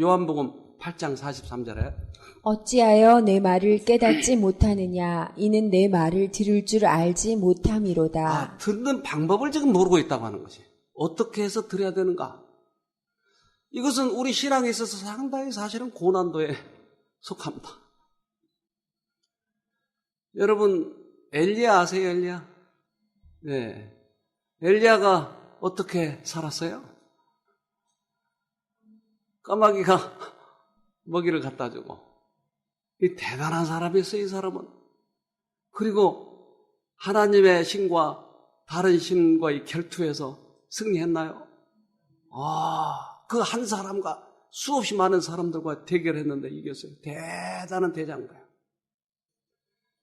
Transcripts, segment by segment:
요한복음 8장 43절에 어찌하여 내 말을 깨닫지 못하느냐 이는 내 말을 들을 줄 알지 못함이로다. 듣는 방법을 지금 모르고 있다고 하는 것이. 어떻게 해서 들어야 되는가? 이것은 우리 신앙에 있어서 상당히 사실은 고난도에 속합니다. 여러분 엘리야 아세요? 엘리야? 네. 엘리야가 어떻게 살았어요? 까마귀가 먹이를 갖다 주고. 이 대단한 사람이었어요, 이 사람은. 그리고 하나님의 신과 다른 신과의 결투에서 승리했나요? 그 한 사람과 수없이 많은 사람들과 대결했는데 이겼어요. 대단한 대장가요.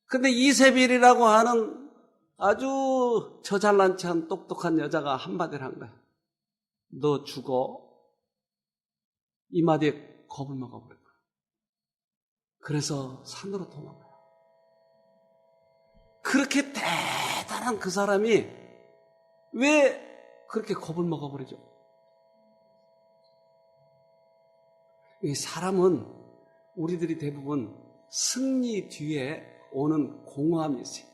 근데 이세벨이라고 하는 아주 저잘난 척한 똑똑한 여자가 한마디를 한 거예요. 너 죽어. 이 마디에 겁을 먹어버린 거예요. 그래서 산으로 도망가요. 그렇게 대단한 그 사람이 왜 그렇게 겁을 먹어버리죠? 이 사람은 우리들이 대부분 승리 뒤에 오는 공허함이 있어요.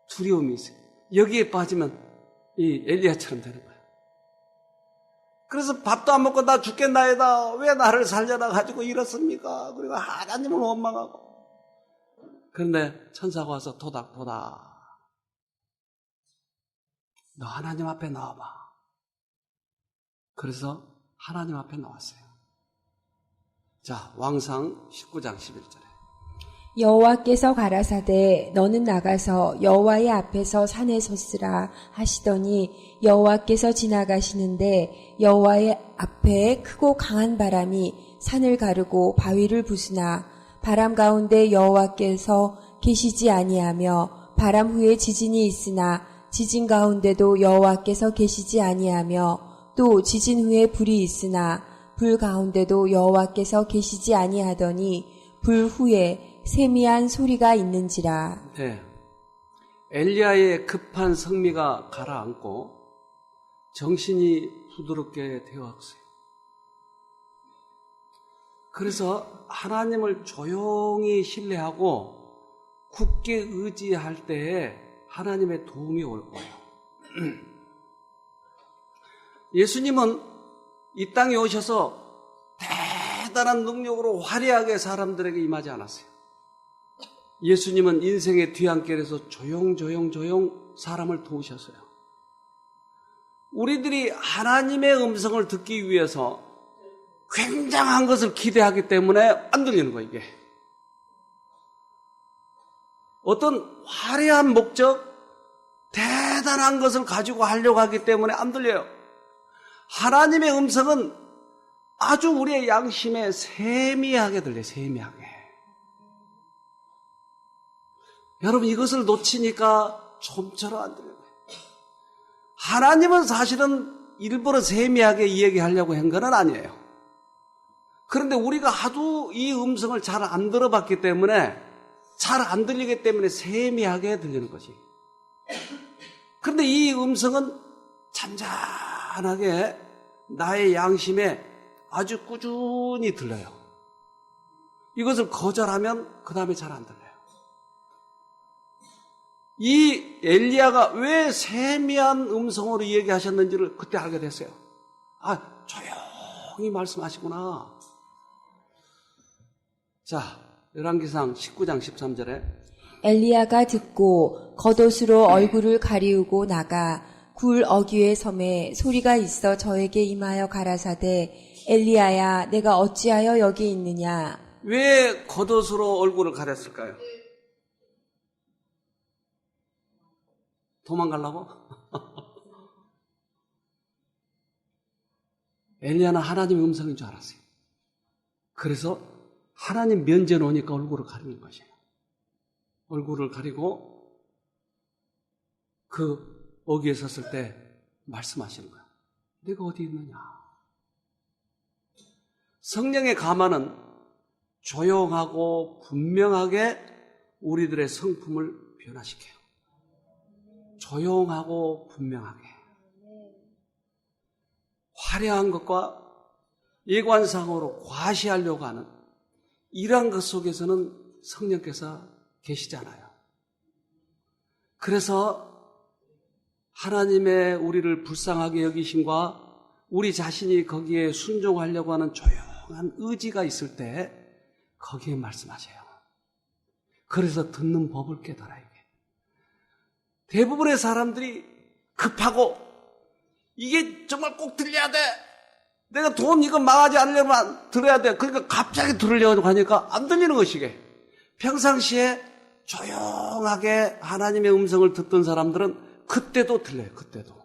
두려움이 있어요. 여기에 빠지면 이 엘리야처럼 되는 거예요. 그래서 밥도 안 먹고 나 죽겠나이다. 왜 나를 살려다 가지고 이렇습니까? 그리고 하나님을 원망하고. 그런데 천사가 와서 토닥토닥. 너 하나님 앞에 나와봐. 그래서 하나님 앞에 나왔어요. 자, 왕상 19장 11절에. 여호와께서 가라사대 너는 나가서 여호와의 앞에서 산에 섰으라 하시더니 여호와께서 지나가시는데 여호와의 앞에 크고 강한 바람이 산을 가르고 바위를 부수나 바람 가운데 여호와께서 계시지 아니하며 바람 후에 지진이 있으나 지진 가운데도 여호와께서 계시지 아니하며 또 지진 후에 불이 있으나 불 가운데도 여호와께서 계시지 아니하더니 불 후에 세미한 소리가 있는지라. 네. 엘리야의 급한 성미가 가라앉고 정신이 부드럽게 되었어요. 그래서 하나님을 조용히 신뢰하고 굳게 의지할 때에 하나님의 도움이 올 거예요. 예수님은 이 땅에 오셔서 대단한 능력으로 화려하게 사람들에게 임하지 않았어요. 예수님은 인생의 뒤안길에서 조용 사람을 도우셨어요. 우리들이 하나님의 음성을 듣기 위해서 굉장한 것을 기대하기 때문에 안 들리는 거예요, 이게. 어떤 화려한 목적, 대단한 것을 가지고 하려고 하기 때문에 안 들려요. 하나님의 음성은 아주 우리의 양심에 세미하게 들려요, 세미하게. 여러분 이것을 놓치니까 좀처럼 안 들려요. 하나님은 사실은 일부러 세미하게 이야기하려고 한 건 아니에요. 그런데 우리가 하도 이 음성을 잘 안 들어봤기 때문에 잘 안 들리기 때문에 세미하게 들리는 거지. 그런데 이 음성은 잔잔하게 나의 양심에 아주 꾸준히 들려요. 이것을 거절하면 그 다음에 잘 안 들려요. 이 엘리야가 왜 세미한 음성으로 얘기하셨는지를 그때 알게 됐어요. 조용히 말씀하시구나. 자, 열왕기상 19장 13절에 엘리야가 듣고 겉옷으로 얼굴을 가리우고 나가 굴 어귀의 섬에 소리가 있어 저에게 임하여 가라사대 엘리야야 내가 어찌하여 여기 있느냐. 왜 겉옷으로 얼굴을 가렸을까요? 도망가려고? 엘리야는 하나님의 음성인 줄 알았어요. 그래서 하나님 면전에 오니까 얼굴을 가리는 것이에요. 얼굴을 가리고 그 어귀에 섰을 때 말씀하시는 거예요. 내가 어디 있느냐? 성령의 감화는 조용하고 분명하게 우리들의 성품을 변화시켜요. 조용하고 분명하게. 화려한 것과 예관상으로 과시하려고 하는 이러한 것 속에서는 성령께서 계시잖아요. 그래서 하나님의 우리를 불쌍하게 여기심과 우리 자신이 거기에 순종하려고 하는 조용한 의지가 있을 때 거기에 말씀하세요. 그래서 듣는 법을 깨달아야 돼. 대부분의 사람들이 급하고 이게 정말 꼭 들려야 돼. 내가 돈 이거 망하지 않으려면 들어야 돼. 그러니까 갑자기 들으려고 하니까 안 들리는 것이게. 평상시에 조용하게 하나님의 음성을 듣던 사람들은 그때도 들려요. 그때도.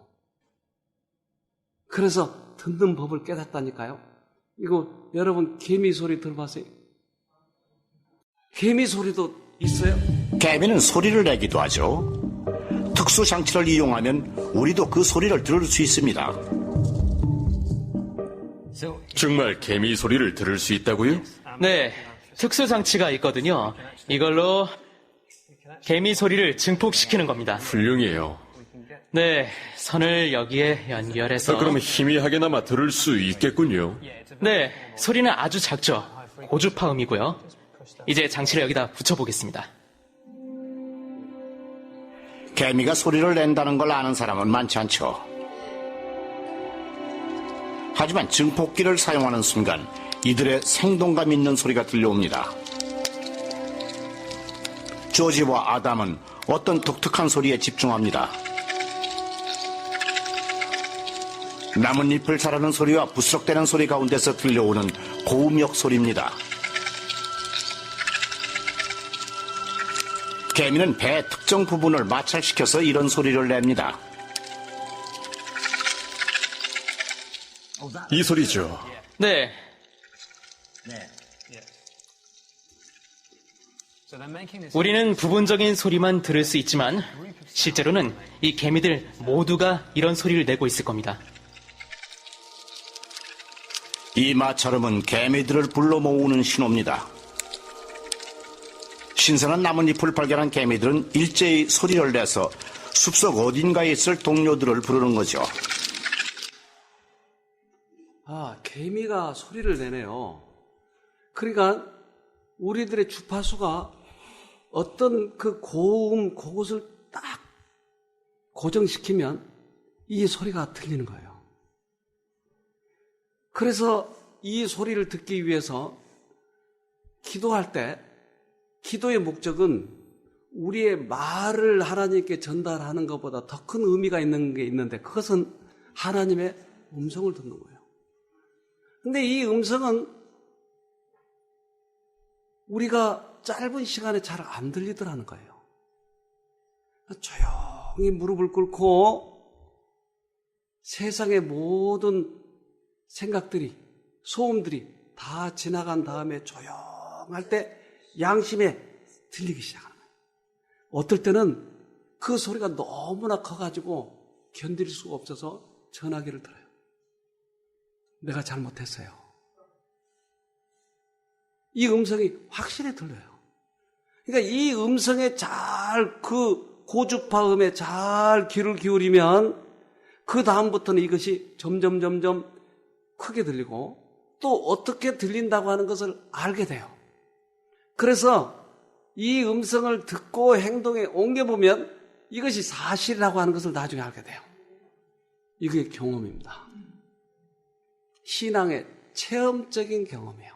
그래서 듣는 법을 깨닫다니까요. 이거 여러분 개미 소리 들어봤어요? 개미 소리도 있어요? 개미는 소리를 내기도 하죠. 특수 장치를 이용하면 우리도 그 소리를 들을 수 있습니다. 정말 개미 소리를 들을 수 있다고요? 네, 특수 장치가 있거든요. 이걸로 개미 소리를 증폭시키는 겁니다. 훌륭해요. 네, 선을 여기에 연결해서. 그럼 희미하게나마 들을 수 있겠군요. 네, 소리는 아주 작죠. 고주파음이고요. 이제 장치를 여기다 붙여보겠습니다. 개미가 소리를 낸다는 걸 아는 사람은 많지 않죠. 하지만 증폭기를 사용하는 순간 이들의 생동감 있는 소리가 들려옵니다. 조지와 아담은 어떤 독특한 소리에 집중합니다. 나뭇잎을 자르는 소리와 부스럭대는 소리 가운데서 들려오는 고음역 소리입니다. 개미는 배 특정 부분을 마찰시켜서 이런 소리를 냅니다. 이 소리죠. 네, 우리는 부분적인 소리만 들을 수 있지만 실제로는 이 개미들 모두가 이런 소리를 내고 있을 겁니다. 이 마찰음은 개미들을 불러 모으는 신호입니다. 신선한 나뭇잎을 발견한 개미들은 일제히 소리를 내서 숲속 어딘가에 있을 동료들을 부르는 거죠. 아, 개미가 소리를 내네요. 그러니까 우리들의 주파수가 어떤 그 고음, 그것을 딱 고정시키면 이 소리가 들리는 거예요. 그래서 이 소리를 듣기 위해서 기도할 때 기도의 목적은 우리의 말을 하나님께 전달하는 것보다 더 큰 의미가 있는 게 있는데 그것은 하나님의 음성을 듣는 거예요. 근데 이 음성은 우리가 짧은 시간에 잘 안 들리더라는 거예요. 조용히 무릎을 꿇고 세상의 모든 생각들이, 소음들이 다 지나간 다음에 조용할 때 양심에 들리기 시작하는 거예요. 어떨 때는 그 소리가 너무나 커가지고 견딜 수가 없어서 전화기를 들어요. 내가 잘못했어요. 이 음성이 확실히 들려요. 그러니까 이 음성에 잘, 그 고주파음에 잘 귀를 기울이면 그 다음부터는 이것이 점점 크게 들리고 또 어떻게 들린다고 하는 것을 알게 돼요. 그래서 이 음성을 듣고 행동에 옮겨보면 이것이 사실이라고 하는 것을 나중에 알게 돼요. 이게 경험입니다. 신앙의 체험적인 경험이에요.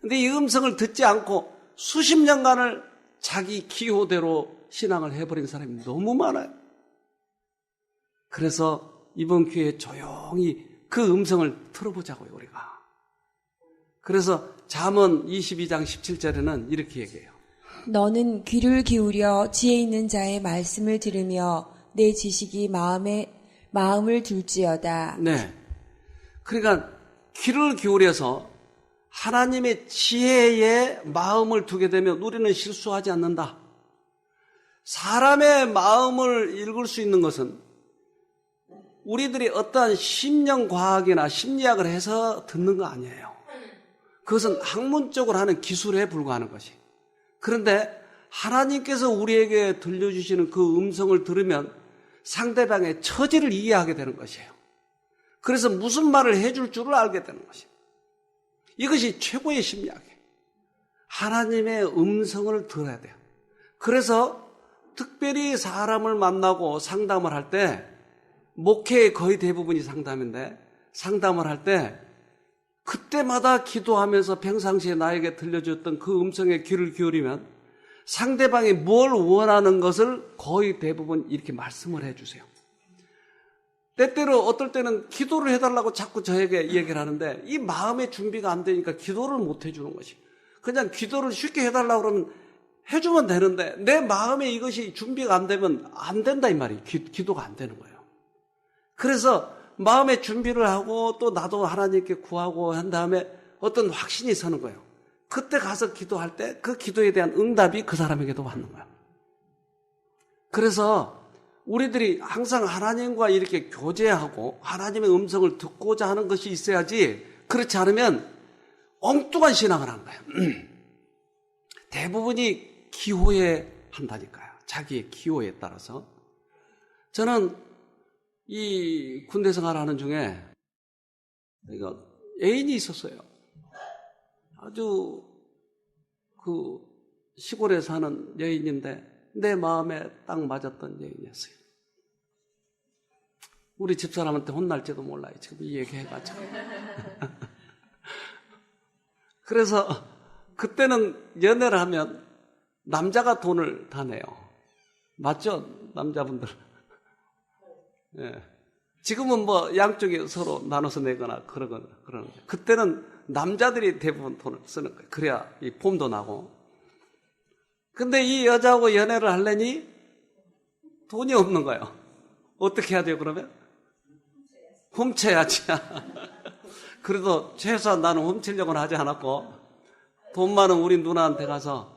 근데 이 음성을 듣지 않고 수십 년간을 자기 기호대로 신앙을 해버린 사람이 너무 많아요. 그래서 이번 기회에 조용히 그 음성을 들어보자고요, 우리가. 그래서 잠언 22장 17절에는 이렇게 얘기해요. 너는 귀를 기울여 지혜 있는 자의 말씀을 들으며 내 지식이 마음을 둘지어다. 네. 그러니까 귀를 기울여서 하나님의 지혜에 마음을 두게 되면 우리는 실수하지 않는다. 사람의 마음을 읽을 수 있는 것은 우리들이 어떠한 심령과학이나 심리학을 해서 듣는 거 아니에요. 그것은 학문적으로 하는 기술에 불과하는 것이. 그런데 하나님께서 우리에게 들려주시는 그 음성을 들으면 상대방의 처지를 이해하게 되는 것이에요. 그래서 무슨 말을 해줄 줄을 알게 되는 것입니다. 이것이 최고의 심리학이에요. 하나님의 음성을 들어야 돼요. 그래서 특별히 사람을 만나고 상담을 할 때, 목회의 거의 대부분이 상담인데, 상담을 할 때 그때마다 기도하면서 평상시에 나에게 들려줬던 그 음성에 귀를 기울이면 상대방이 뭘 원하는 것을 거의 대부분 이렇게 말씀을 해주세요. 때때로 어떨 때는 기도를 해달라고 자꾸 저에게 얘기를 하는데 이 마음의 준비가 안 되니까 기도를 못 해주는 것이. 그냥 기도를 쉽게 해달라고 그러면 해주면 되는데 내 마음에 이것이 준비가 안 되면 안 된다 이 말이에요. 기도가 안 되는 거예요. 그래서 마음의 준비를 하고 또 나도 하나님께 구하고 한 다음에 어떤 확신이 서는 거예요. 그때 가서 기도할 때 그 기도에 대한 응답이 그 사람에게도 받는 거예요. 그래서 우리들이 항상 하나님과 이렇게 교제하고 하나님의 음성을 듣고자 하는 것이 있어야지 그렇지 않으면 엉뚱한 신앙을 하는 거예요. 대부분이 기호에 한다니까요. 자기의 기호에 따라서. 저는 이 군대 생활하는 중에 애인이 있었어요. 아주 그 시골에 사는 여인인데 내 마음에 딱 맞았던 여인이었어요. 우리 집사람한테 혼날지도 몰라요. 지금 이 얘기 해가지고. 그래서 그때는 연애를 하면 남자가 돈을 다 내요. 맞죠? 남자분들. 예. 지금은 뭐 양쪽이 서로 나눠서 내거나 그러는데 그때는 남자들이 대부분 돈을 쓰는 거예요. 그래야 이 폼도 나고. 근데 이 여자하고 연애를 하려니 돈이 없는 거예요. 어떻게 해야 돼요, 그러면? 훔쳐야지. 그래도 최소한 나는 훔치려고는 하지 않았고, 돈 많은 우리 누나한테 가서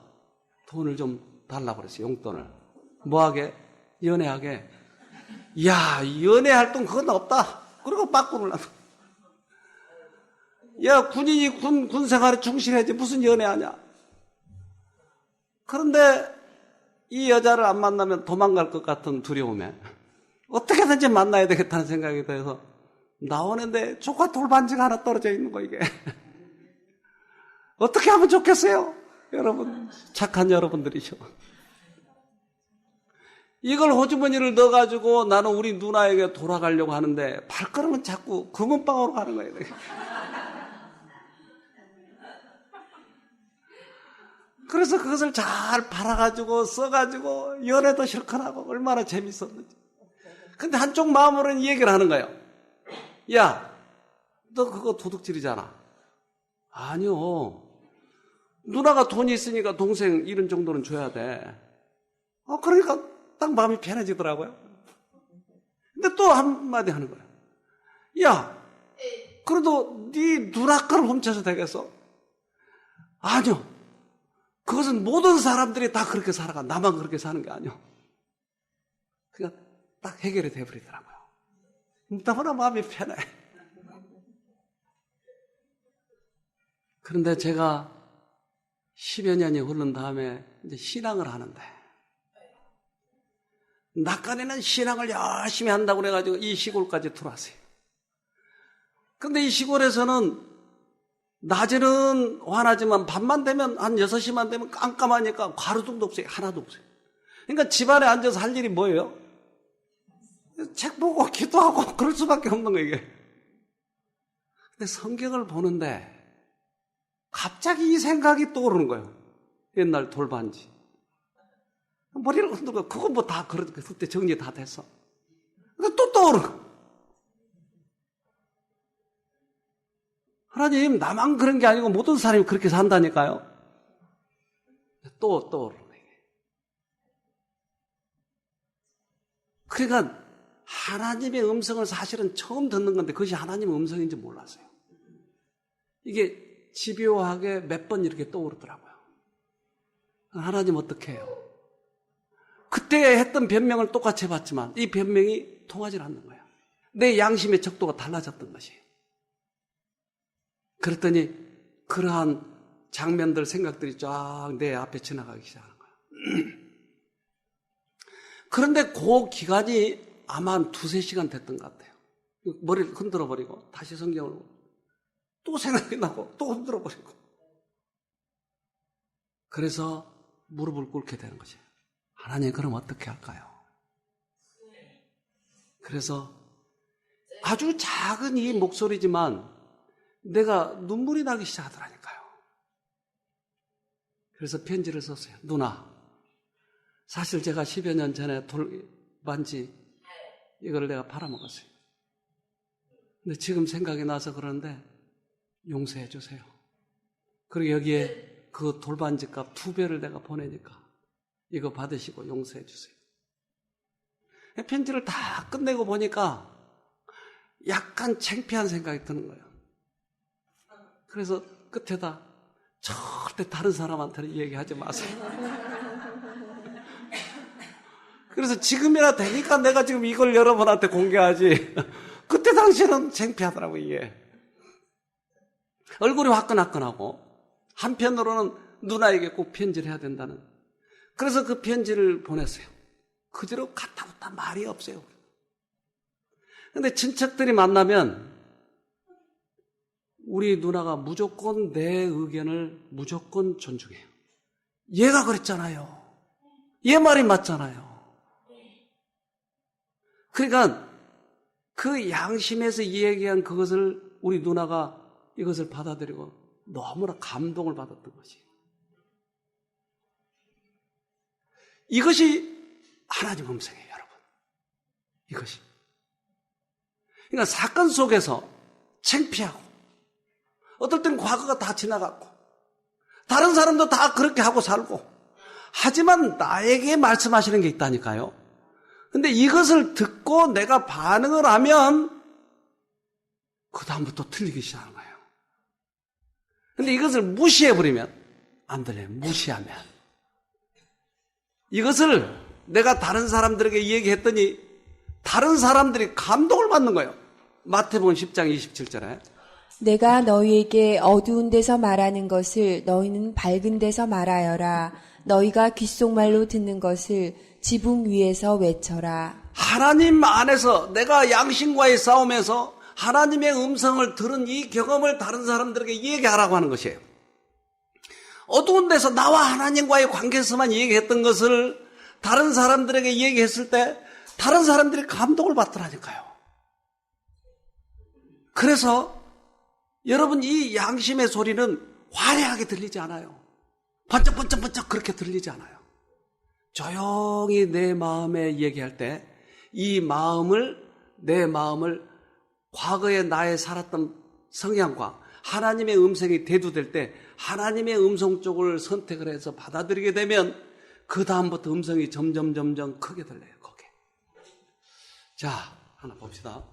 돈을 좀 달라고 그랬어요, 용돈을. 뭐하게? 연애하게. 야, 연애할 돈 그건 없다. 그리고 빠꾸를 놔둬. 야, 군인이 군 생활에 충실해야지 무슨 연애하냐. 그런데 이 여자를 안 만나면 도망갈 것 같은 두려움에 어떻게든지 만나야 되겠다는 생각이 들어서 나오는데 조카 돌반지가 하나 떨어져 있는 거 이게. 어떻게 하면 좋겠어요? 여러분, 착한 여러분들이죠. 이걸 호주머니를 넣어가지고 나는 우리 누나에게 돌아가려고 하는데 발걸음은 자꾸 금은방으로 가는 거예요. 그래서 그것을 잘 팔아가지고 써가지고 연애도 실컷 하고 얼마나 재밌었는지. 근데 한쪽 마음으로는 이 얘기를 하는 거예요. 야, 너 그거 도둑질이잖아. 아니요. 누나가 돈이 있으니까 동생 이런 정도는 줘야 돼. 그러니까 딱 마음이 편해지더라고요. 근데 또 한마디 하는 거예요. 야, 그래도 네 누나 거를 훔쳐서 되겠어? 아니요. 그것은 모든 사람들이 다 그렇게 살아가. 나만 그렇게 사는 게 아니요. 그러니까 딱 해결이 돼버리더라고요. 너무나 마음이 편해. 그런데 제가 10여 년이 흐른 다음에 이제 신앙을 하는데 낮간에는 신앙을 열심히 한다고 그래가지고 이 시골까지 들어왔어요. 그런데 이 시골에서는 낮에는 환하지만 밤만 되면 한 6시만 되면 깜깜하니까 가로등도 없어요. 하나도 없어요. 그러니까 집안에 앉아서 할 일이 뭐예요? 책 보고 기도하고 그럴 수밖에 없는 거예요, 이게. 근데 성경을 보는데 갑자기 이 생각이 떠오르는 거예요. 옛날 돌반지. 머리를 흔들고 그건 뭐 다 그때 정리 다 됐어. 근데 또 떠오르고. 하나님, 나만 그런 게 아니고 모든 사람이 그렇게 산다니까요. 또 떠오르는 거예요. 그러니까 하나님의 음성을 사실은 처음 듣는 건데 그것이 하나님의 음성인지 몰랐어요. 이게 집요하게 몇 번 이렇게 떠오르더라고요. 하나님 어떻게 해요? 그때 했던 변명을 똑같이 해봤지만 이 변명이 통하지 않는 거예요. 내 양심의 척도가 달라졌던 것이에요. 그랬더니 그러한 장면들, 생각들이 쫙 내 앞에 지나가기 시작하는 거예요. 그런데 그 기간이 아마 한 2-3시간 됐던 것 같아요. 머리를 흔들어 버리고 다시 성경을 보고 또 생각이 나고 또 흔들어 버리고 그래서 무릎을 꿇게 되는 거죠. 하나님 그럼 어떻게 할까요? 그래서 아주 작은 이 목소리지만 내가 눈물이 나기 시작하더라니까요. 그래서 편지를 썼어요. 누나, 사실 제가 10여 년 전에 돌반지 이거를 내가 팔아먹었어요. 근데 지금 생각이 나서 그러는데 용서해 주세요. 그리고 여기에 그 돌반지 값 2배를 내가 보내니까 이거 받으시고 용서해 주세요. 편지를 다 끝내고 보니까 약간 창피한 생각이 드는 거예요. 그래서 끝에다 절대 다른 사람한테는 얘기하지 마세요. 그래서 지금이라 되니까 내가 지금 이걸 여러분한테 공개하지. 그때 당시에는 창피하더라고요, 이게. 얼굴이 화끈화끈하고 한편으로는 누나에게 꼭 편지를 해야 된다는. 그래서 그 편지를 보냈어요. 그 뒤로 갔다 왔다 말이 없어요. 근데 친척들이 만나면 우리 누나가 무조건 내 의견을 무조건 존중해요. 얘가 그랬잖아요. 얘 말이 맞잖아요. 그러니까 그 양심에서 얘기한 그것을 우리 누나가 이것을 받아들이고 너무나 감동을 받았던 것이. 이것이 하나님 음성이에요, 여러분. 이것이. 그러니까 사건 속에서 창피하고 어떨 땐 과거가 다 지나갔고 다른 사람도 다 그렇게 하고 살고 하지만 나에게 말씀하시는 게 있다니까요. 근데 이것을 듣고 내가 반응을 하면 그 다음부터 틀리기 시작하는 거예요. 근데 이것을 무시해버리면 안 들려요. 무시하면. 이것을 내가 다른 사람들에게 얘기했더니 다른 사람들이 감동을 받는 거예요. 마태복음 10장 27절에 내가 너희에게 어두운 데서 말하는 것을 너희는 밝은 데서 말하여라. 너희가 귓속말로 듣는 것을 지붕 위에서 외쳐라. 하나님 안에서 내가 양심과의 싸움에서 하나님의 음성을 들은 이 경험을 다른 사람들에게 얘기하라고 하는 것이에요. 어두운 데서 나와 하나님과의 관계에서만 얘기했던 것을 다른 사람들에게 얘기했을 때 다른 사람들이 감동을 받더라니까요. 그래서 여러분 이 양심의 소리는 화려하게 들리지 않아요. 번쩍번쩍번쩍 그렇게 들리지 않아요. 조용히 내 마음에 얘기할 때 이 마음을 내 마음을 과거에 나의 살았던 성향과 하나님의 음성이 대두될 때 하나님의 음성 쪽을 선택을 해서 받아들이게 되면 그 다음부터 음성이 점점 크게 들려요. 거기에. 자, 하나 봅시다.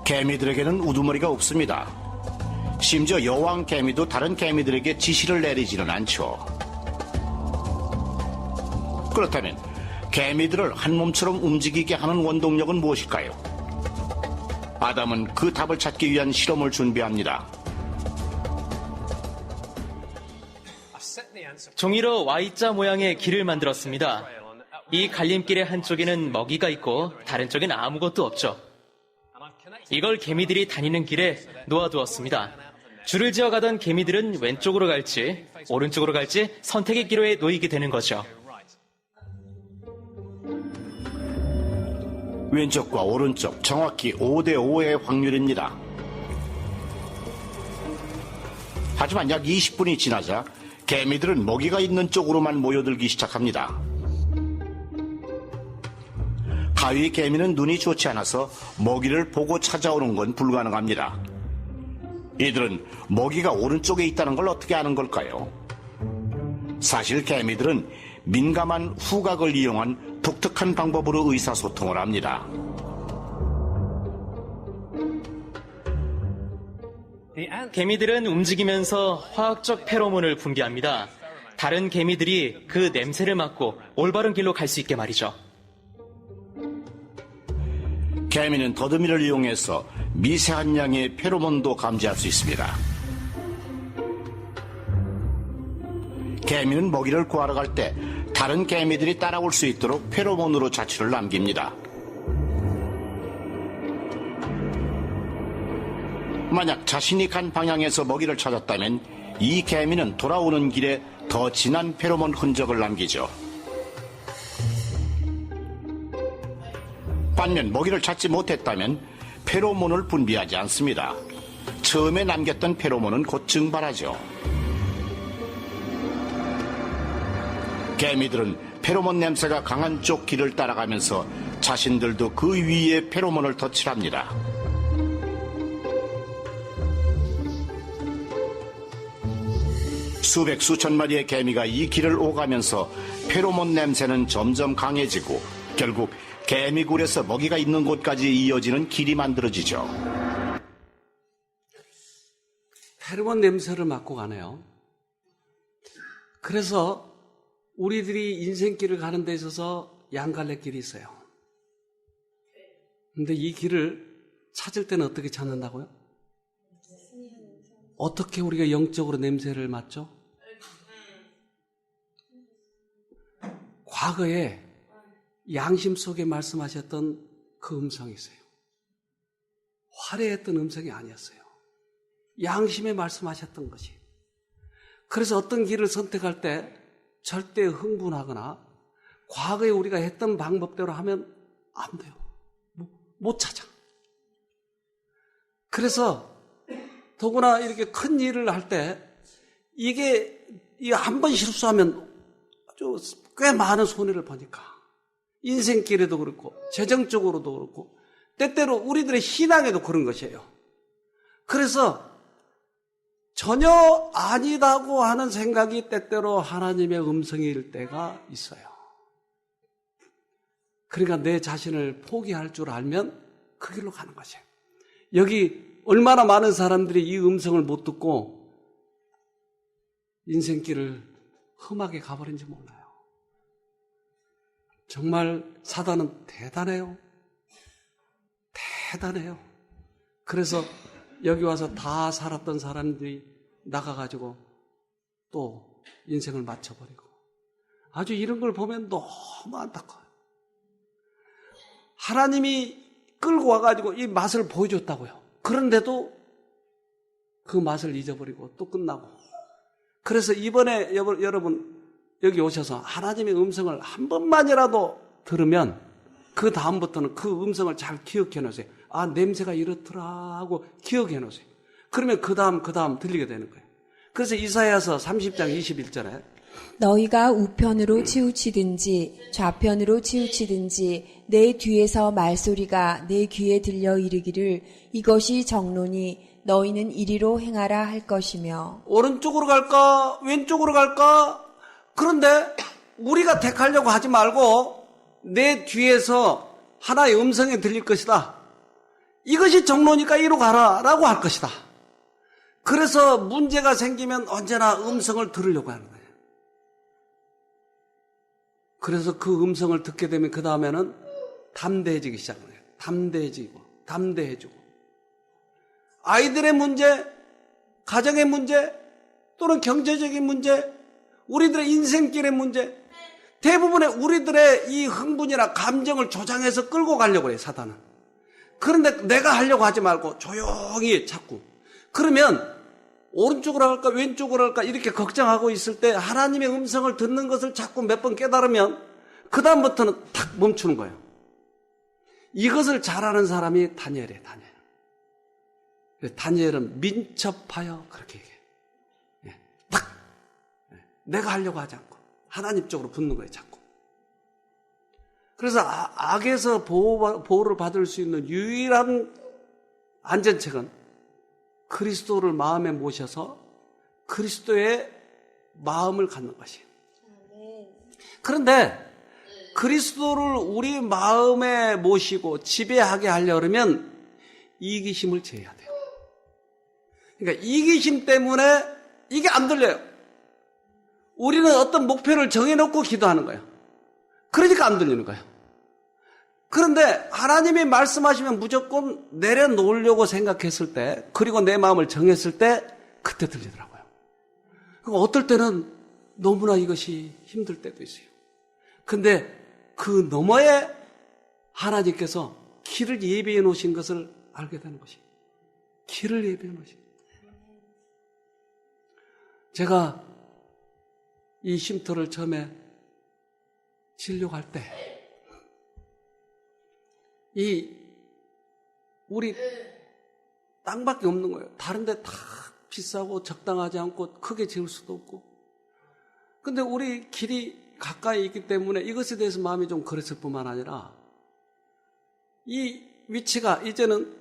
개미들에게는 우두머리가 없습니다. 심지어 여왕 개미도 다른 개미들에게 지시를 내리지는 않죠. 그렇다면 개미들을 한 몸처럼 움직이게 하는 원동력은 무엇일까요? 아담은 그 답을 찾기 위한 실험을 준비합니다. 종이로 Y자 모양의 길을 만들었습니다. 이 갈림길의 한쪽에는 먹이가 있고 다른 쪽엔 아무것도 없죠. 이걸 개미들이 다니는 길에 놓아두었습니다. 줄을 지어가던 개미들은 왼쪽으로 갈지 오른쪽으로 갈지 선택의 기로에 놓이게 되는 거죠. 왼쪽과 오른쪽 정확히 5대5의 확률입니다. 하지만 약 20분이 지나자 개미들은 먹이가 있는 쪽으로만 모여들기 시작합니다. 가위 개미는 눈이 좋지 않아서 먹이를 보고 찾아오는 건 불가능합니다. 이들은 먹이가 오른쪽에 있다는 걸 어떻게 아는 걸까요? 사실 개미들은 민감한 후각을 이용한 독특한 방법으로 의사소통을 합니다. 개미들은 움직이면서 화학적 페로몬을 분비합니다. 다른 개미들이 그 냄새를 맡고 올바른 길로 갈 수 있게 말이죠. 개미는 더듬이를 이용해서 미세한 양의 페로몬도 감지할 수 있습니다. 개미는 먹이를 구하러 갈 때 다른 개미들이 따라올 수 있도록 페로몬으로 자취를 남깁니다. 만약 자신이 간 방향에서 먹이를 찾았다면 이 개미는 돌아오는 길에 더 진한 페로몬 흔적을 남기죠. 반면 먹이를 찾지 못했다면 페로몬을 분비하지 않습니다. 처음에 남겼던 페로몬은 곧 증발하죠. 개미들은 페로몬 냄새가 강한 쪽 길을 따라가면서 자신들도 그 위에 페로몬을 덧칠합니다. 수백 수천 마리의 개미가 이 길을 오가면서 페로몬 냄새는 점점 강해지고 결국 개미굴에서 먹이가 있는 곳까지 이어지는 길이 만들어지죠. 페로몬 냄새를 맡고 가네요. 그래서 우리들이 인생길을 가는 데 있어서 양갈래길이 있어요. 근데 이 길을 찾을 때는 어떻게 찾는다고요? 어떻게 우리가 영적으로 냄새를 맡죠? 과거에 양심 속에 말씀하셨던 그 음성이 있어요. 화려했던 음성이 아니었어요. 양심에 말씀하셨던 것이. 그래서 어떤 길을 선택할 때 절대 흥분하거나 과거에 우리가 했던 방법대로 하면 안 돼요. 못 찾아. 그래서 더구나 이렇게 큰 일을 할 때 이게 한 번 실수하면 아주 꽤 많은 손해를 보니까 인생길에도 그렇고 재정적으로도 그렇고 때때로 우리들의 신앙에도 그런 것이에요. 그래서 전혀 아니다고 하는 생각이 때때로 하나님의 음성일 때가 있어요. 그러니까 내 자신을 포기할 줄 알면 그 길로 가는 것이에요. 여기 얼마나 많은 사람들이 이 음성을 못 듣고 인생길을 험하게 가버린지 몰라요. 정말 사단은 대단해요. 대단해요. 그래서 여기 와서 다 살았던 사람들이 나가가지고 또 인생을 마쳐버리고 아주 이런 걸 보면 너무 안타까워요. 하나님이 끌고 와가지고 이 맛을 보여줬다고요. 그런데도 그 맛을 잊어버리고 또 끝나고. 그래서 이번에 여러분 여기 오셔서 하나님의 음성을 한 번만이라도 들으면 그 다음부터는 그 음성을 잘 기억해 놓으세요. 아, 냄새가 이렇더라 하고 기억해 놓으세요. 그러면 그 다음 들리게 되는 거예요. 그래서 이사야서 30장 21절에 너희가 우편으로 치우치든지 좌편으로 치우치든지 내 뒤에서 말소리가 내 귀에 들려 이르기를 이것이 정론이 너희는 이리로 행하라 할 것이며. 오른쪽으로 갈까 왼쪽으로 갈까? 그런데 우리가 택하려고 하지 말고 내 뒤에서 하나의 음성이 들릴 것이다. 이것이 정론이니까 이리로 가라 라고 할 것이다. 그래서 문제가 생기면 언제나 음성을 들으려고 하는 거예요. 그래서 그 음성을 듣게 되면 그 다음에는 담대해지기 시작해요. 담대해지고 아이들의 문제, 가정의 문제, 또는 경제적인 문제, 우리들의 인생길의 문제, 대부분의 우리들의 이 흥분이나 감정을 조장해서 끌고 가려고 해요, 사단은. 그런데 내가 하려고 하지 말고 조용히 자꾸. 그러면 오른쪽으로 할까 왼쪽으로 할까 이렇게 걱정하고 있을 때 하나님의 음성을 듣는 것을 자꾸 몇 번 깨달으면 그 다음부터는 탁 멈추는 거예요. 이것을 잘하는 사람이 다니엘이에요. 다니엘은 민첩하여 그렇게 얘기해요. 딱 내가 하려고 하지 않고 하나님 쪽으로 붙는 거예요. 자꾸. 그래서 악에서 보호를 받을 수 있는 유일한 안전책은 그리스도를 마음에 모셔서 그리스도의 마음을 갖는 것이에요. 그런데 그리스도를 우리 마음에 모시고 지배하게 하려면 이기심을 제어해야 돼요. 그러니까 이기심 때문에 이게 안 들려요. 우리는 어떤 목표를 정해놓고 기도하는 거예요. 그러니까 안 들리는 거예요. 그런데 하나님이 말씀하시면 무조건 내려놓으려고 생각했을 때, 그리고 내 마음을 정했을 때 그때 들리더라고요. 어떨 때는 너무나 이것이 힘들 때도 있어요. 근데 그 너머에 하나님께서 길을 예비해 놓으신 것을 알게 되는 것입니다. 길을 예비해 놓으신. 제가 이 쉼터를 처음에 진료할 때, 우리 땅밖에 없는 거예요. 다른 데 다 비싸고 적당하지 않고 크게 지을 수도 없고. 근데 우리 길이 가까이 있기 때문에 이것에 대해서 마음이 좀 그랬을 뿐만 아니라 이 위치가 이제는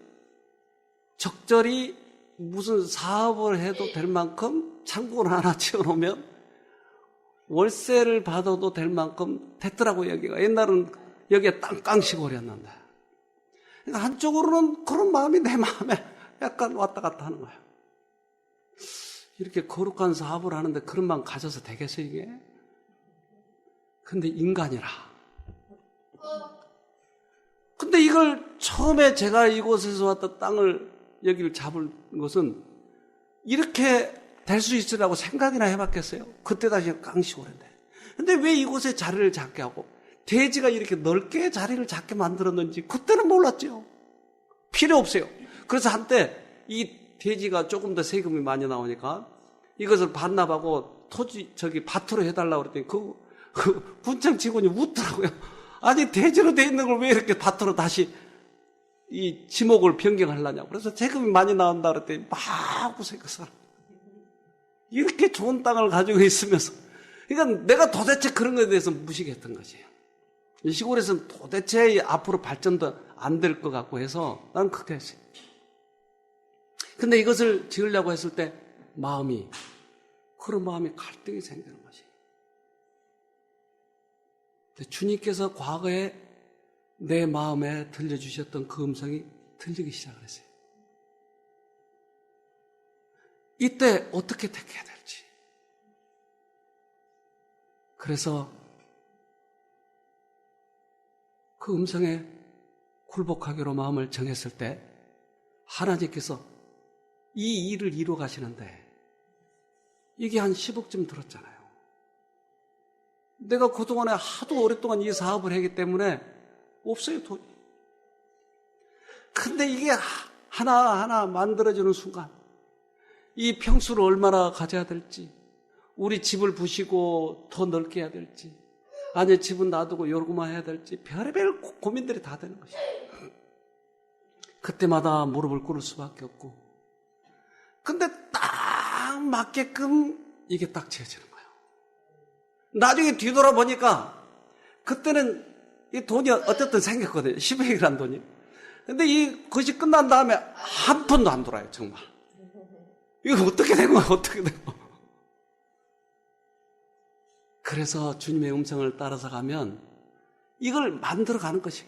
적절히 무슨 사업을 해도 될 만큼 창고를 하나 지어놓으면 월세를 받아도 될 만큼 됐더라고요, 여기가. 옛날은 여기에 땅깡시골이었는데. 그러니까 한쪽으로는 그런 마음이 내 마음에 약간 왔다 갔다 하는 거예요. 이렇게 거룩한 사업을 하는데 그런 마음 가져서 되겠어요, 이게? 근데 인간이라. 근데 이걸 처음에 제가 이곳에서 왔던 땅을, 여기를 잡은 것은 이렇게 될 수 있으라고 생각이나 해봤겠어요? 그때 다시 깡시골인데. 근데 왜 이곳에 자리를 잡게 하고 대지가 이렇게 넓게 자리를 잡게 만들었는지 그때는 몰랐죠. 필요 없어요. 그래서 한때 이 대지가 조금 더 세금이 많이 나오니까 이것을 반납하고 밭으로 해달라고 그랬더니 그 군청 직원이 웃더라고요. 아니, 대지로 돼 있는 걸 왜 이렇게 밭으로 다시 이 지목을 변경하려냐고. 그래서 세금이 많이 나온다 그랬더니 막 웃어요, 그 사람. 이렇게 좋은 땅을 가지고 있으면서. 그러니까 내가 도대체 그런 것에 대해서 무식했던 거지. 이 시골에서는 도대체 앞으로 발전도 안 될 것 같고 해서 나는 그렇게 했어요. 근데 이것을 지으려고 했을 때 그런 마음이 갈등이 생기는 것이. 주님께서 과거에 내 마음에 들려주셨던 그 음성이 들리기 시작을 했어요. 이때 어떻게 택해야 될지. 그래서 그 음성에 굴복하기로 마음을 정했을 때 하나님께서 이 일을 이루어 가시는데 이게 한 10억쯤 들었잖아요. 내가 그동안에 하도 오랫동안 이 사업을 했기 때문에 없어요, 돈이. 근데 이게 하나하나 만들어지는 순간 이 평수를 얼마나 가져야 될지, 우리 집을 부시고 더 넓게 해야 될지, 아니 집은 놔두고 요구만 해야 될지 별의별 고민들이 다 되는 것이에요. 그때마다 무릎을 꿇을 수밖에 없고, 근데 딱 맞게끔 이게 딱 지어지는 거예요. 나중에 뒤돌아보니까 그때는 이 돈이 어쨌든 생겼거든요. 10억이라는 돈이. 근데 그것이 끝난 다음에 한 푼도 안 돌아요, 정말. 이거 어떻게 된 거야, 어떻게 된 거야. 그래서 주님의 음성을 따라서 가면 이걸 만들어 가는 것이.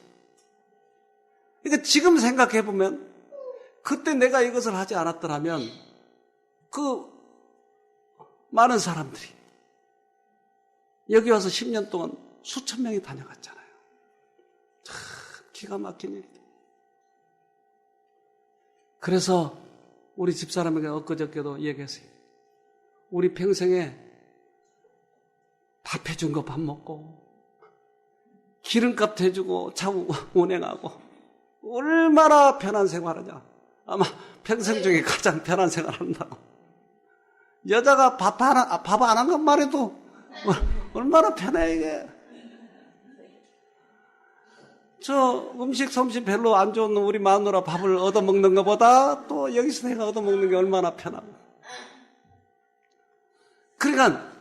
그러니까 지금 생각해보면 그때 내가 이것을 하지 않았더라면 그 많은 사람들이 여기 와서 10년 동안 수천 명이 다녀갔잖아요. 참 기가 막힌 일이다. 그래서 우리 집사람에게 엊그저께도 얘기했어요. 우리 평생에 밥 해준 거 밥 먹고 기름값 대주고 차 운행하고 얼마나 편한 생활하냐. 아마 평생 중에 가장 편한 생활한다고. 여자가 밥 안 한 것만 해도 얼마나 편해 이게. 저 음식 솜씨 별로 안 좋은 우리 마누라 밥을 얻어먹는 것보다 또 여기서 내가 얻어먹는 게 얼마나 편하고. 그러니까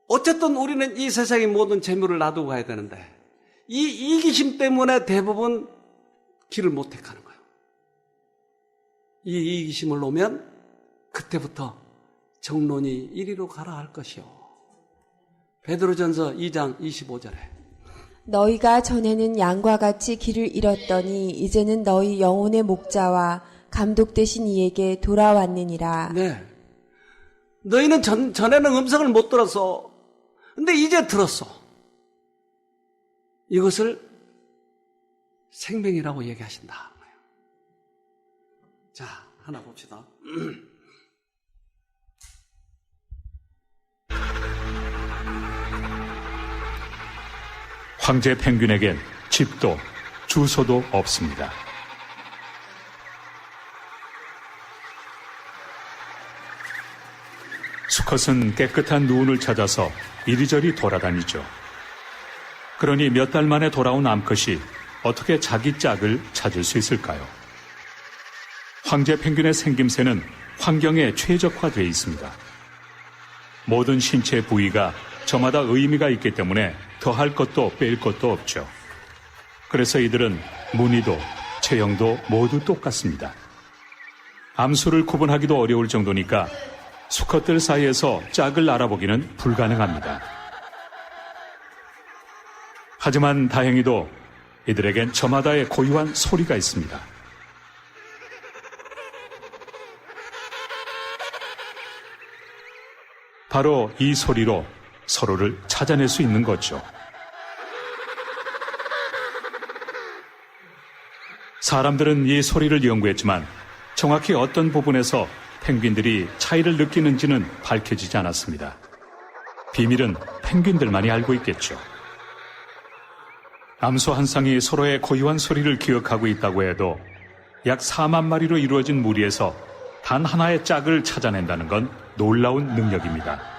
어쨌든 우리는 이 세상의 모든 재물을 놔두고 가야 되는데 이 이기심 때문에 대부분 길을 못 택하는 거예요. 이 이기심을 놓으면 그때부터 정론이 이리로 가라 할 것이요. 베드로전서 2장 25절에 너희가 전에는 양과 같이 길을 잃었더니 이제는 너희 영혼의 목자와 감독되신 이에게 돌아왔느니라. 네. 너희는 전에는 음성을 못 들었어. 근데 이제 들었어. 이것을 생명이라고 얘기하신다. 자, 하나 봅시다. 황제 펭귄에겐 집도 주소도 없습니다. 수컷은 깨끗한 누운을 찾아서 이리저리 돌아다니죠. 그러니 몇 달 만에 돌아온 암컷이 어떻게 자기 짝을 찾을 수 있을까요? 황제 펭귄의 생김새는 환경에 최적화되어 있습니다. 모든 신체 부위가 저마다 의미가 있기 때문에 더할 것도 뺄 것도 없죠. 그래서 이들은 무늬도 체형도 모두 똑같습니다. 암수를 구분하기도 어려울 정도니까 수컷들 사이에서 짝을 알아보기는 불가능합니다. 하지만 다행히도 이들에겐 저마다의 고유한 소리가 있습니다. 바로 이 소리로 서로를 찾아낼 수 있는 거죠. 사람들은 이 소리를 연구했지만 정확히 어떤 부분에서 펭귄들이 차이를 느끼는지는 밝혀지지 않았습니다. 비밀은 펭귄들만이 알고 있겠죠. 암소 한 쌍이 서로의 고유한 소리를 기억하고 있다고 해도 약 4만 마리로 이루어진 무리에서 단 하나의 짝을 찾아낸다는 건 놀라운 능력입니다.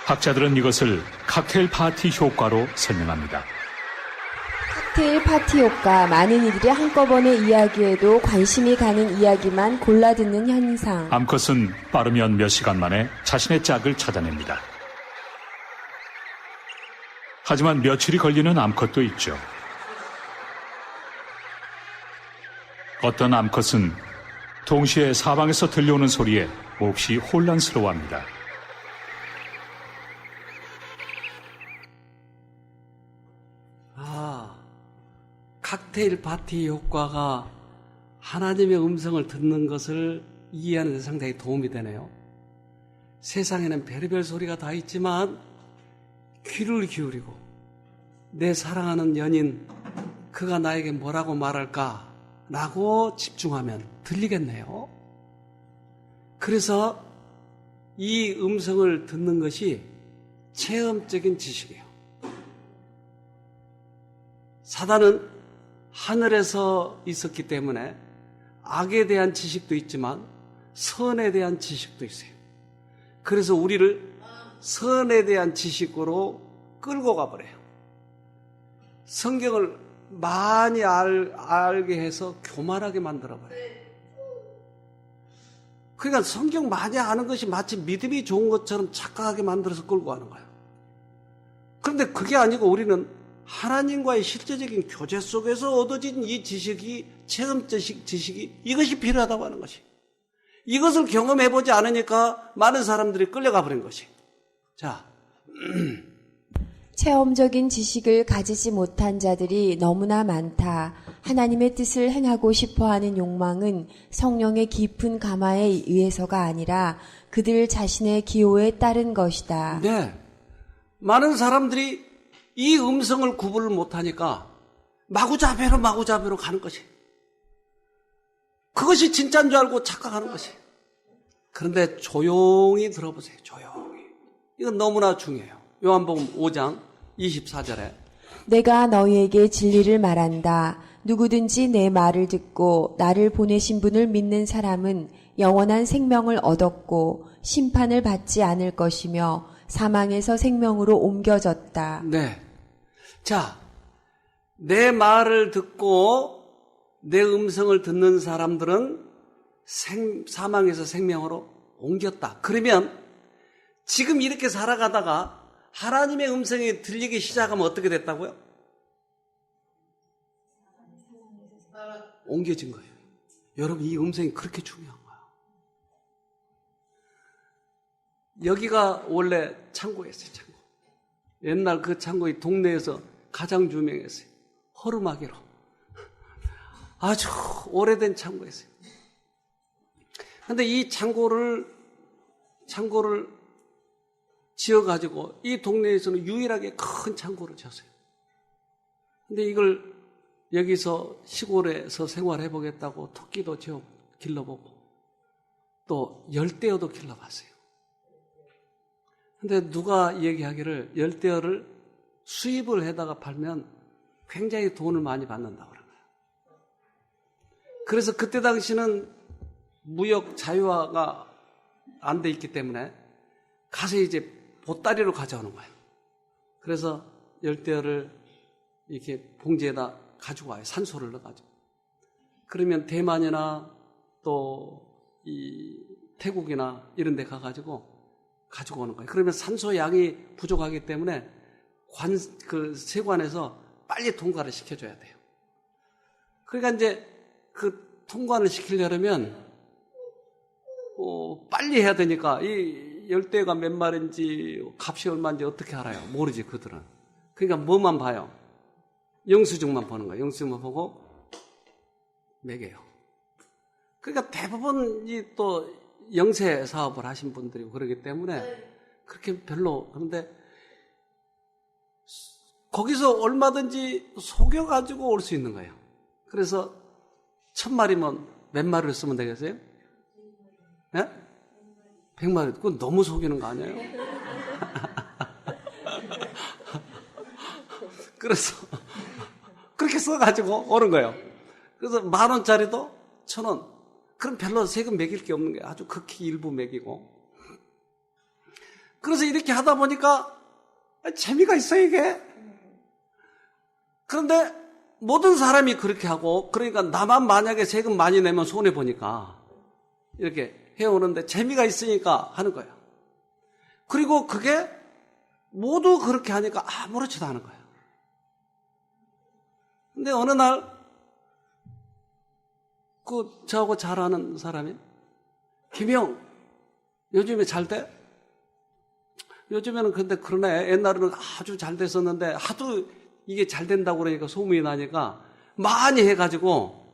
학자들은 이것을 칵테일 파티 효과로 설명합니다. 칵테일 파티 효과, 많은 이들이 한꺼번에 이야기해도 관심이 가는 이야기만 골라 듣는 현상. 암컷은 빠르면 몇 시간 만에 자신의 짝을 찾아냅니다. 하지만 며칠이 걸리는 암컷도 있죠. 어떤 암컷은 동시에 사방에서 들려오는 소리에 몹시 혼란스러워합니다. 칵테일 파티 효과가 하나님의 음성을 듣는 것을 이해하는 데 상당히 도움이 되네요. 세상에는 별의별 소리가 다 있지만 귀를 기울이고 내 사랑하는 연인, 그가 나에게 뭐라고 말할까? 라고 집중하면 들리겠네요. 그래서 이 음성을 듣는 것이 체험적인 지식이에요. 사단은 하늘에서 있었기 때문에 악에 대한 지식도 있지만 선에 대한 지식도 있어요. 그래서 우리를 선에 대한 지식으로 끌고 가버려요. 성경을 많이 알게 해서 교만하게 만들어버려요. 그러니까 성경 많이 아는 것이 마치 믿음이 좋은 것처럼 착각하게 만들어서 끌고 가는 거예요. 그런데 그게 아니고 우리는 하나님과의 실제적인 교제 속에서 얻어진 이 지식이, 체험적 지식이, 이것이 필요하다고 하는 것이. 이것을 경험해보지 않으니까 많은 사람들이 끌려가 버린 것이. 자. 체험적인 지식을 가지지 못한 자들이 너무나 많다. 하나님의 뜻을 행하고 싶어하는 욕망은 성령의 깊은 감화에 의해서가 아니라 그들 자신의 기호에 따른 것이다. 네. 많은 사람들이 이 음성을 구분을 못하니까 마구잡이로 가는 것이. 그것이 진짜인 줄 알고 착각하는 것이. 그런데 조용히 들어보세요. 조용히. 이건 너무나 중요해요. 요한복음 5장 24절에 내가 너희에게 진리를 말한다. 누구든지 내 말을 듣고 나를 보내신 분을 믿는 사람은 영원한 생명을 얻었고 심판을 받지 않을 것이며 사망에서 생명으로 옮겨졌다. 네. 자, 내 말을 듣고 내 음성을 듣는 사람들은 사망에서 생명으로 옮겼다. 그러면 지금 이렇게 살아가다가 하나님의 음성이 들리기 시작하면 어떻게 됐다고요? 옮겨진 거예요. 여러분, 이 음성이 그렇게 중요한 거예요. 여기가 원래 창고였어요, 창고. 옛날 그 창고의 동네에서 가장 유명했어요. 허름하기로. 아주 오래된 창고였어요. 그런데 이 창고를 지어가지고 이 동네에서는 유일하게 큰 창고를 지었어요. 근데 이걸 여기서 시골에서 생활해보겠다고 토끼도 길러보고 또 열대어도 길러봤어요. 근데 누가 얘기하기를 열대어를 수입을 해다가 팔면 굉장히 돈을 많이 받는다고 그런 거예요. 그래서 그때 당시는 무역 자유화가 안 돼 있기 때문에 가서 이제 보따리로 가져오는 거예요. 그래서 열대어를 이렇게 봉지에다 가지고 와요. 산소를 넣어가지고. 그러면 대만이나 또 이 태국이나 이런 데 가가지고 가지고 오는 거예요. 그러면 산소 양이 부족하기 때문에 세관에서 빨리 통과를 시켜줘야 돼요. 그러니까 이제 그 통과를 시키려면 빨리 해야 되니까 이 열대가 몇 마리인지 값이 얼마인지 어떻게 알아요? 모르지 그들은. 그러니까 뭐만 봐요? 영수증만 보는 거예요. 영수증만 보고 매겨요. 그러니까 대부분 또 영세 사업을 하신 분들이고 그러기 때문에 그렇게 별로. 그런데 거기서 얼마든지 속여가지고 올 수 있는 거예요. 그래서 1000마리면 몇 마리를 쓰면 되겠어요? 예? 100마리. 그건 너무 속이는 거 아니에요? 그래서 그렇게 써가지고 오는 거예요. 그래서 10,000원짜리도 1,000원. 그럼 별로 세금 매길 게 없는 게 아주 극히 일부 매기고. 그래서 이렇게 하다 보니까 재미가 있어 이게. 그런데 모든 사람이 그렇게 하고, 그러니까 나만 만약에 세금 많이 내면 손해보니까 이렇게 해오는데 재미가 있으니까 하는 거예요. 그리고 그게 모두 그렇게 하니까 아무렇지도 않은 거예요. 근데 어느 날 저하고 잘 아는 사람이, 김형 요즘에 잘 돼? 요즘에는 근데 그러네. 옛날에는 아주 잘 됐었는데 하도 이게 잘 된다고 그러니까 소문이 나니까 많이 해가지고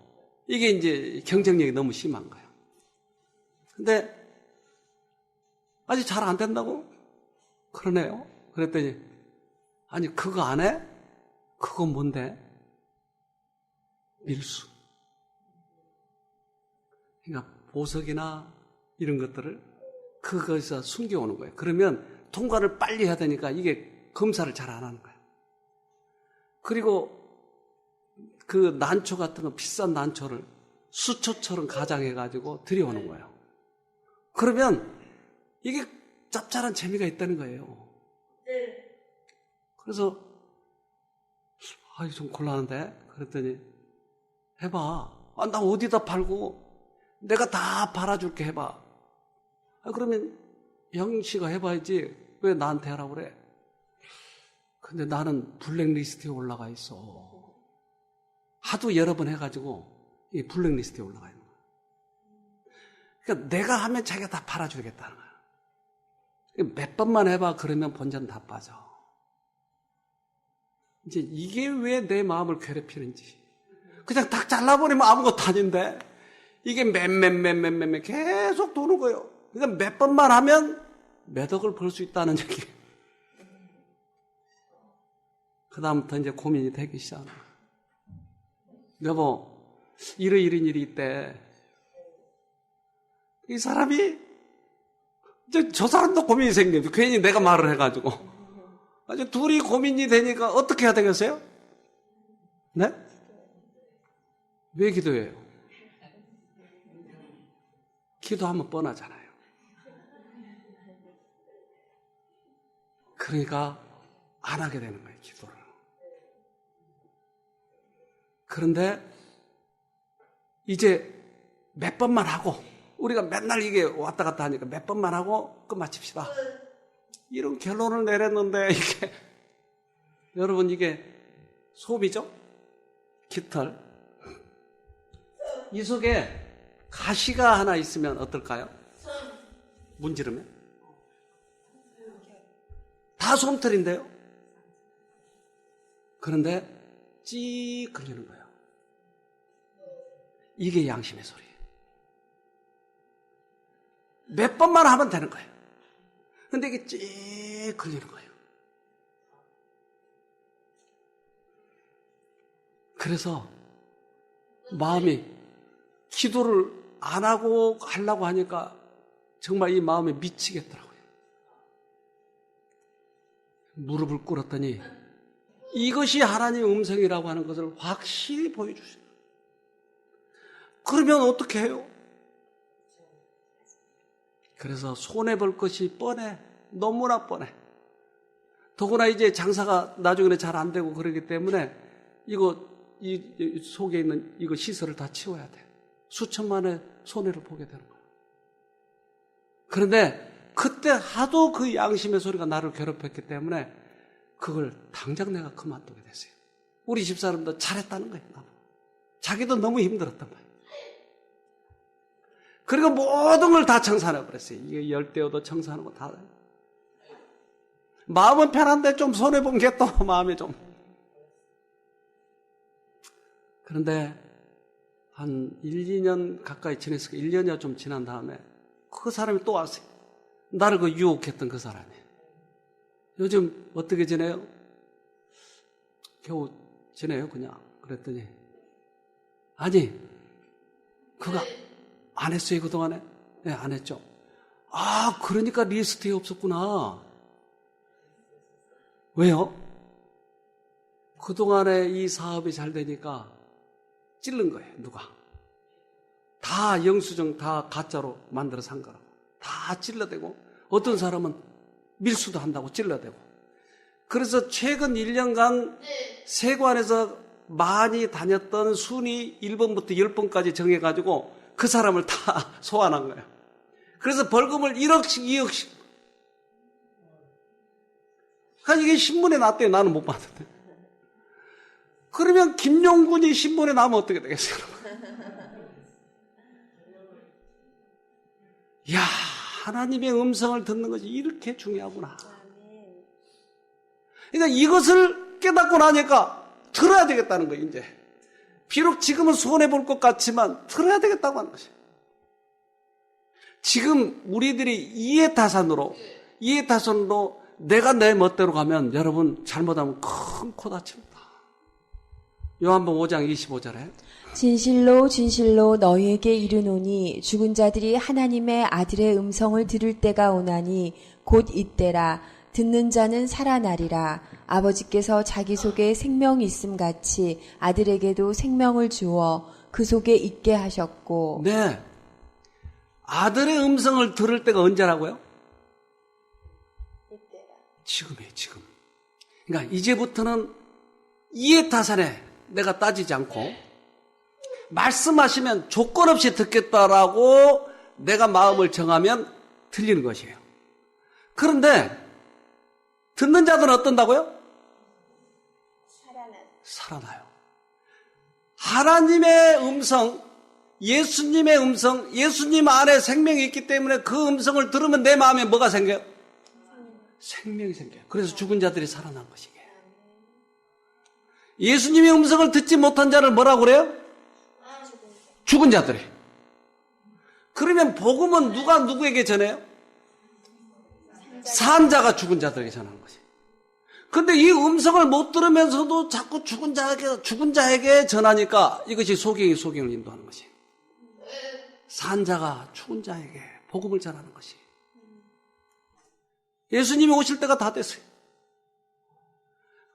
이게 이제 경쟁력이 너무 심한 거예요. 근데 아직 잘 안 된다고? 그러네요. 그랬더니 아니 그거 안 해? 그거 뭔데? 밀수. 그러니까 보석이나 이런 것들을 그것에서 숨겨오는 거예요. 그러면 통과를 빨리 해야 되니까 이게 검사를 잘 안 하는 거예요. 그리고 그 난초 같은 거, 비싼 난초를 수초처럼 가장해가지고 들여오는 거예요. 그러면 이게 짭짤한 재미가 있다는 거예요. 그래서 좀 곤란한데? 그랬더니 해봐. 나 어디다 팔고 내가 다 팔아줄게 해봐. 그러면 형씨가 해봐야지 왜 나한테 하라고 그래? 근데 나는 블랙리스트에 올라가 있어. 하도 여러 번 해가지고 이 블랙리스트에 올라가 있는 거야. 그러니까 내가 하면 자기가 다 팔아주겠다는 거야. 몇 번만 해봐. 그러면 본전 다 빠져. 이제 이게 왜 내 마음을 괴롭히는지. 그냥 딱 잘라버리면 아무것도 아닌데 이게 맴 계속 도는 거예요. 그러니까 몇 번만 하면 몇 억을 벌 수 있다는 얘기예요. 그 다음부터 이제 고민이 되기 시작하는 거예요. 여보, 이런 일이 있대. 이 사람이, 저 사람도 고민이 생겨요. 괜히 내가 말을 해가지고. 아주 둘이 고민이 되니까 어떻게 해야 되겠어요? 네? 왜 기도해요? 기도하면 뻔하잖아요. 그러니까 안 하게 되는 거예요, 기도를. 그런데 이제 몇 번만 하고, 우리가 맨날 이게 왔다 갔다 하니까 몇 번만 하고 끝마칩시다. 이런 결론을 내렸는데 이게 여러분 이게 솜이죠? 깃털. 이 속에 가시가 하나 있으면 어떨까요? 문지르면? 다 솜털인데요? 그런데 찌 걸리는 거예요. 이게 양심의 소리예요. 몇 번만 하면 되는 거예요. 근데 이게 쭉 걸리는 거예요. 그래서 마음이 기도를 안 하고 하려고 하니까 정말 이 마음에 미치겠더라고요. 무릎을 꿇었더니 이것이 하나님의 음성이라고 하는 것을 확실히 보여주세요. 그러면 어떻게 해요? 그래서 손해볼 것이 뻔해. 너무나 뻔해. 더구나 이제 장사가 나중에는 잘 안 되고 그러기 때문에 이 속에 있는 이거 시설을 다 치워야 돼. 수천만의 손해를 보게 되는 거예요. 그런데 그때 하도 그 양심의 소리가 나를 괴롭혔기 때문에 그걸 당장 내가 그만두게 됐어요. 우리 집사람도 잘했다는 거예요. 자기도 너무 힘들었단 말이에요. 그리고 모든 걸 다 청산해버렸어요. 이게 열대어도 청산하는 거 다. 마음은 편한데 좀 손해본 게 또 마음에 좀. 그런데 한 1, 2년 가까이 지냈으니까 1년이 좀 지난 다음에 그 사람이 또 왔어요. 나를 그 유혹했던 그 사람이. 요즘 어떻게 지내요? 겨우 지내요 그냥. 그랬더니 아니 그거 안 했어요 그동안에? 네, 안 했죠. 아 그러니까 리스트에 없었구나. 왜요? 그동안에 이 사업이 잘 되니까 찔른 거예요. 누가? 다 영수증 다 가짜로 만들어서 한 거라고. 다 찔러대고 어떤 사람은 밀수도 한다고 찔러대고. 그래서 최근 1년간 세관에서 많이 다녔던 순위 1번부터 10번까지 정해가지고 그 사람을 다 소환한 거예요. 그래서 벌금을 1억씩 2억씩. 그러니까 이게 신문에 났대요. 나는 못 봤는데. 그러면 김용군이 신문에 나면 어떻게 되겠어요? 이야, 하나님의 음성을 듣는 것이 이렇게 중요하구나. 그러니까 이것을 깨닫고 나니까 들어야 되겠다는 거예요, 이제. 비록 지금은 손해볼 것 같지만 들어야 되겠다고 하는 것이에요. 지금 우리들이 이해타산으로 내가 내 멋대로 가면 여러분 잘못하면 큰 코 다칩니다. 요한복음 5장 25절에 진실로 진실로 너희에게 이르노니 죽은 자들이 하나님의 아들의 음성을 들을 때가 오나니 곧 이때라. 듣는 자는 살아나리라. 아버지께서 자기 속에 생명이 있음 같이 아들에게도 생명을 주어 그 속에 있게 하셨고. 네, 아들의 음성을 들을 때가 언제라고요? 지금이에요, 지금. 그러니까 이제부터는 이해타산에 내가 따지지 않고 말씀하시면 조건 없이 듣겠다라고 내가 마음을 정하면 들리는 것이에요. 그런데 듣는 자들은 어떤다고요? 살아나요. 하나님의 음성, 예수님의 음성, 예수님 안에 생명이 있기 때문에 그 음성을 들으면 내 마음에 뭐가 생겨요? 생명이 생겨요. 그래서 죽은 자들이 살아난 것이에요. 예수님의 음성을 듣지 못한 자를 뭐라고 그래요? 죽은 자들이. 그러면 복음은 누가 누구에게 전해요? 산 자가 죽은 자들에게 전하는 것이에요. 그런데 이 음성을 못 들으면서도 자꾸 죽은 자에게 전하니까 이것이 소경을 인도하는 것이에요. 산 자가 죽은 자에게 복음을 전하는 것이에요. 예수님이 오실 때가 다 됐어요.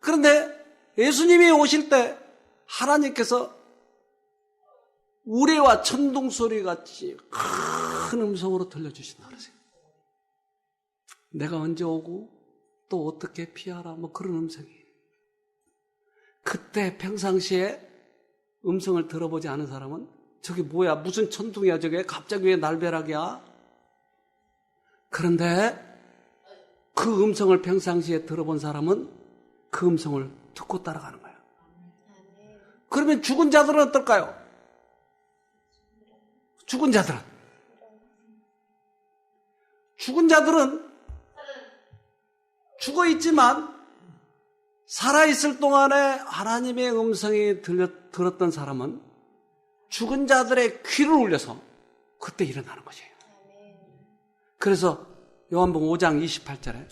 그런데 예수님이 오실 때 하나님께서 우레와 천둥 소리 같이 큰 음성으로 들려주신다 그러세요. 내가 언제 오고 또 어떻게 피하라 뭐 그런 음성이에요. 그때 평상시에 음성을 들어보지 않은 사람은 저게 뭐야 무슨 천둥이야 저게 갑자기 왜 날벼락이야. 그런데 그 음성을 평상시에 들어본 사람은 그 음성을 듣고 따라가는 거예요. 그러면 죽은 자들은 어떨까요? 죽은 자들은 죽어 있지만 살아있을 동안에 하나님의 음성이 들었던 사람은 죽은 자들의 귀를 울려서 그때 일어나는 것이에요. 그래서 요한복음 5장 28절에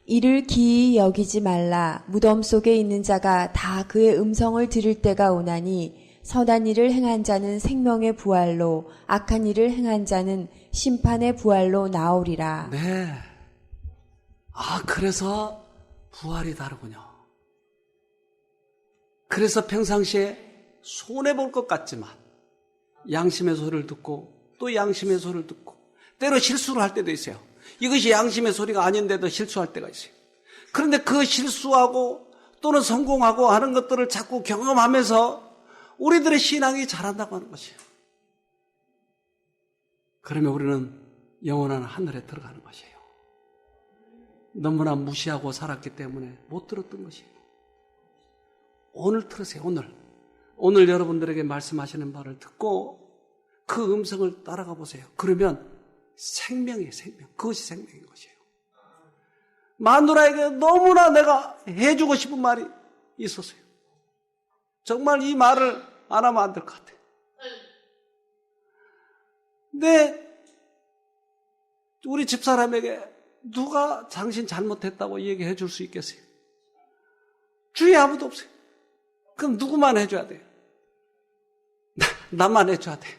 이를 기이 여기지 말라. 무덤 속에 있는 자가 다 그의 음성을 들을 때가 오나니 선한 일을 행한 자는 생명의 부활로 악한 일을 행한 자는 심판의 부활로 나오리라. 네. 그래서 부활이 다르군요. 그래서 평상시에 손해볼 것 같지만 양심의 소리를 듣고 또 양심의 소리를 듣고 때로 실수를 할 때도 있어요. 이것이 양심의 소리가 아닌데도 실수할 때가 있어요. 그런데 그 실수하고 또는 성공하고 하는 것들을 자꾸 경험하면서 우리들의 신앙이 자란다고 하는 것이에요. 그러면 우리는 영원한 하늘에 들어가는 것이에요. 너무나 무시하고 살았기 때문에 못 들었던 것이에요. 오늘 들으세요. 오늘 여러분들에게 말씀하시는 말을 듣고 그 음성을 따라가 보세요. 그러면 생명이에요. 생명. 그것이 생명인 것이에요. 마누라에게 너무나 내가 해주고 싶은 말이 있었어요. 정말 이 말을 안 하면 안 될 것 같아요. 근데 우리 집사람에게 누가 당신 잘못했다고 얘기해 줄 수 있겠어요? 주위에 아무도 없어요. 그럼 누구만 해줘야 돼요? 나만 해줘야 돼요.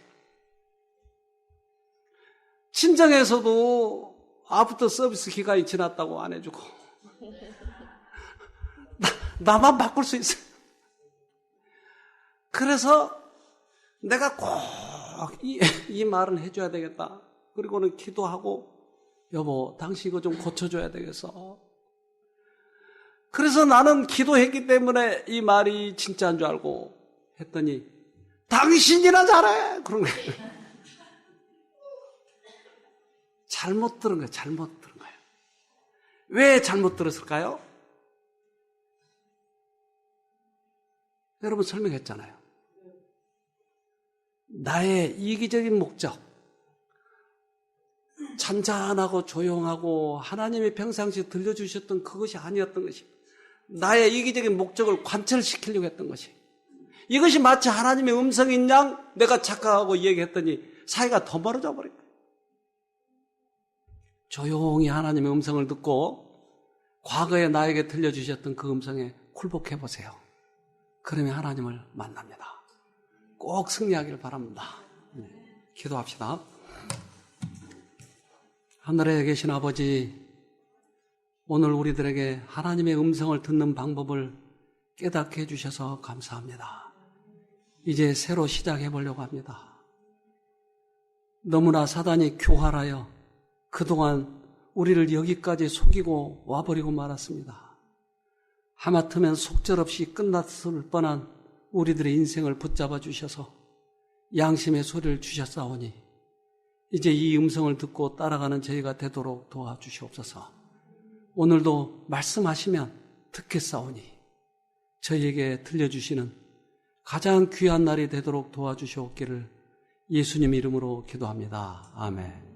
친정에서도 아프터 서비스 기간이 지났다고 안 해주고 나만 바꿀 수 있어요. 그래서 내가 꼭 이 말은 해줘야 되겠다. 그리고는 기도하고 여보 당신 이거 좀 고쳐줘야 되겠어. 그래서 나는 기도했기 때문에 이 말이 진짜인 줄 알고 했더니 당신이나 잘해 그런 거예요. 잘못 들은 거예요. 잘못 들은 거예요. 왜 잘못 들었을까요? 여러분 설명했잖아요. 나의 이기적인 목적, 잔잔하고 조용하고 하나님이 평상시에 들려주셨던 그것이 아니었던 것이 나의 이기적인 목적을 관철시키려고 했던 것이 이것이 마치 하나님의 음성인 양 내가 착각하고 얘기했더니 사이가 더 멀어져 버린 거예요. 조용히 하나님의 음성을 듣고 과거에 나에게 들려주셨던 그 음성에 굴복해 보세요. 그러면 하나님을 만납니다. 꼭 승리하기를 바랍니다. 기도합시다. 하늘에 계신 아버지, 오늘 우리들에게 하나님의 음성을 듣는 방법을 깨닫게 해주셔서 감사합니다. 이제 새로 시작해 보려고 합니다. 너무나 사단이 교활하여 그동안 우리를 여기까지 속이고 와버리고 말았습니다. 하마터면 속절없이 끝났을 뻔한 우리들의 인생을 붙잡아 주셔서 양심의 소리를 주셨사오니 이제 이 음성을 듣고 따라가는 저희가 되도록 도와주시옵소서. 오늘도 말씀하시면 듣겠사오니 저희에게 들려주시는 가장 귀한 날이 되도록 도와주시옵기를 예수님 이름으로 기도합니다. 아멘.